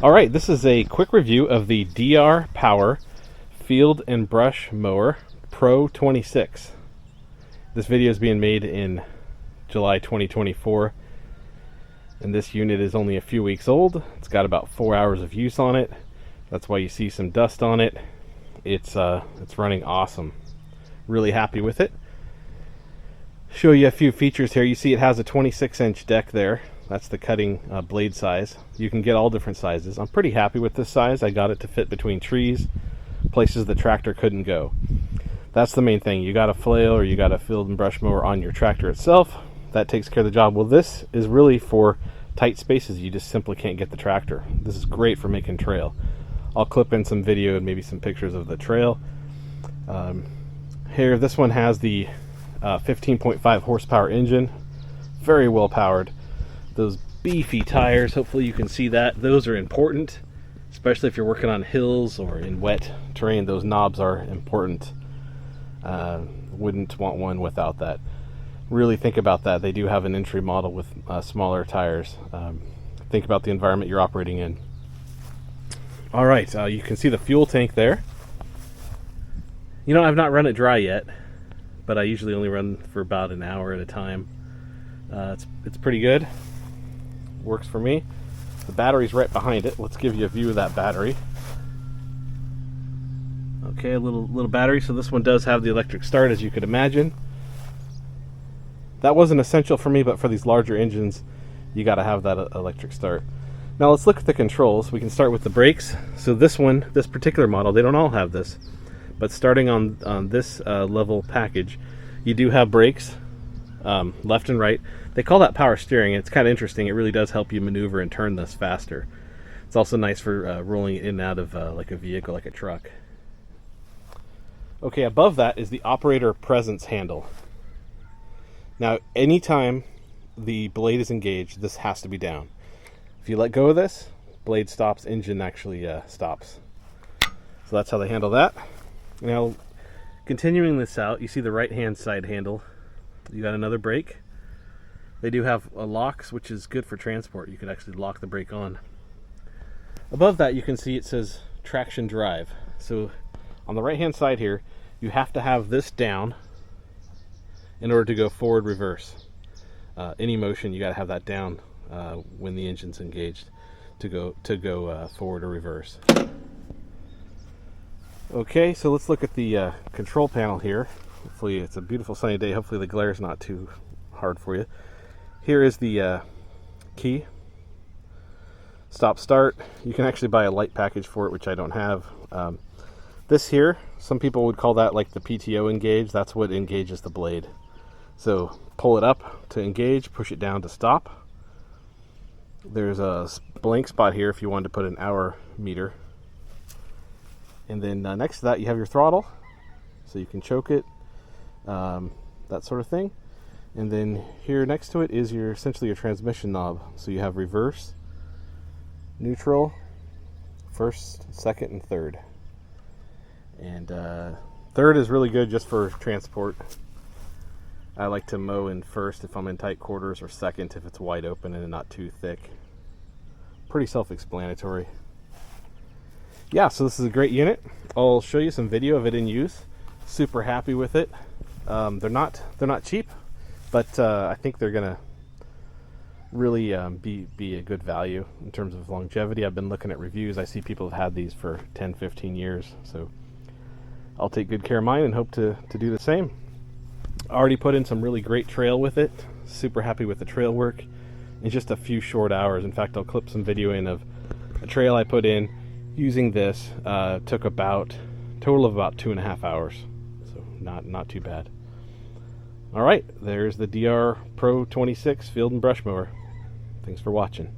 Alright, this is a quick review of the DR Power Field and Brush Mower Pro 26. This video is being made in July 2024, and this unit is only a few weeks old. It's got about 4 hours of use on it. That's why you see some dust on it. It's running awesome. Really happy with it. Show you a few features here. You see it has a 26-inch deck there. That's the cutting blade size. You can get all different sizes. I'm pretty happy with this size. I got it to fit between trees, places the tractor couldn't go. That's the main thing. You got a flail or you got a field and brush mower on your tractor itself. That takes care of the job. Well, this is really for tight spaces. You just simply can't get the tractor. This is great for making trail. I'll clip in some video and maybe some pictures of the trail. Here, this one has the 15.5 horsepower engine. Very well powered. Those beefy tires, hopefully you can see that. Those are important, especially if you're working on hills or in wet terrain. Those knobs are important. Wouldn't want one without that. Really think about that. They do have an entry model with smaller tires. Think about the environment you're operating in. All right, you can see the fuel tank there. You know, I've not run it dry yet, but I usually only run for about an hour at a time. It's pretty good. Works for me. The battery's right behind it. Let's give you a view of that battery. Okay, a little battery. So this one does have the electric start, as you could imagine. That wasn't essential for me, but for these larger engines, you got to have that electric start. Now let's look at the controls. We can start with the brakes. So this particular model, they don't all have this, but starting on this level package, you do have brakes, left and right. They call that power steering. It's kind of interesting. It really does help you maneuver and turn this faster. It's also nice for rolling in and out of like a vehicle, like a truck. Okay, above that is the operator presence handle. Now, anytime the blade is engaged, this has to be down. If you let go of this, blade stops, engine actually stops. So that's how they handle that. Now, continuing this out, you see the right-hand side handle. You got another brake. They do have locks, which is good for transport. You can actually lock the brake on. Above that, you can see it says traction drive. So on the right-hand side here, you have to have this down in order to go forward, reverse. Any motion, you got to have that down when the engine's engaged to go forward or reverse. Okay, so let's look at the control panel here. Hopefully it's a beautiful sunny day. Hopefully the glare is not too hard for you. Here is the key. Stop start. You can actually buy a light package for it, which I don't have. This here, some people would call that like the PTO engage. That's what engages the blade. So pull it up to engage, push it down to stop. There's a blank spot here if you wanted to put an hour meter. And then next to that you have your throttle, so you can choke it, that sort of thing. And then here next to it is essentially your transmission knob. So you have reverse, neutral, first, second, and third. And third is really good just for transport. I like to mow in first if I'm in tight quarters, or second if it's wide open and not too thick. Pretty self-explanatory. Yeah, so this is a great unit. I'll show you some video of it in use. Super happy with it. They're not cheap, but I think they're gonna really be a good value in terms of longevity. I've been looking at reviews. I see people have had these for 10-15 years, so I'll take good care of mine and hope to do the same. I already put in some really great trail with it. Super happy with the trail work in just a few short hours. In fact, I'll clip some video in of a trail I put in using this. Took total of about 2.5 hours, so not too bad. All right, there's the DR Pro 26 Field and Brush Mower. Thanks for watching.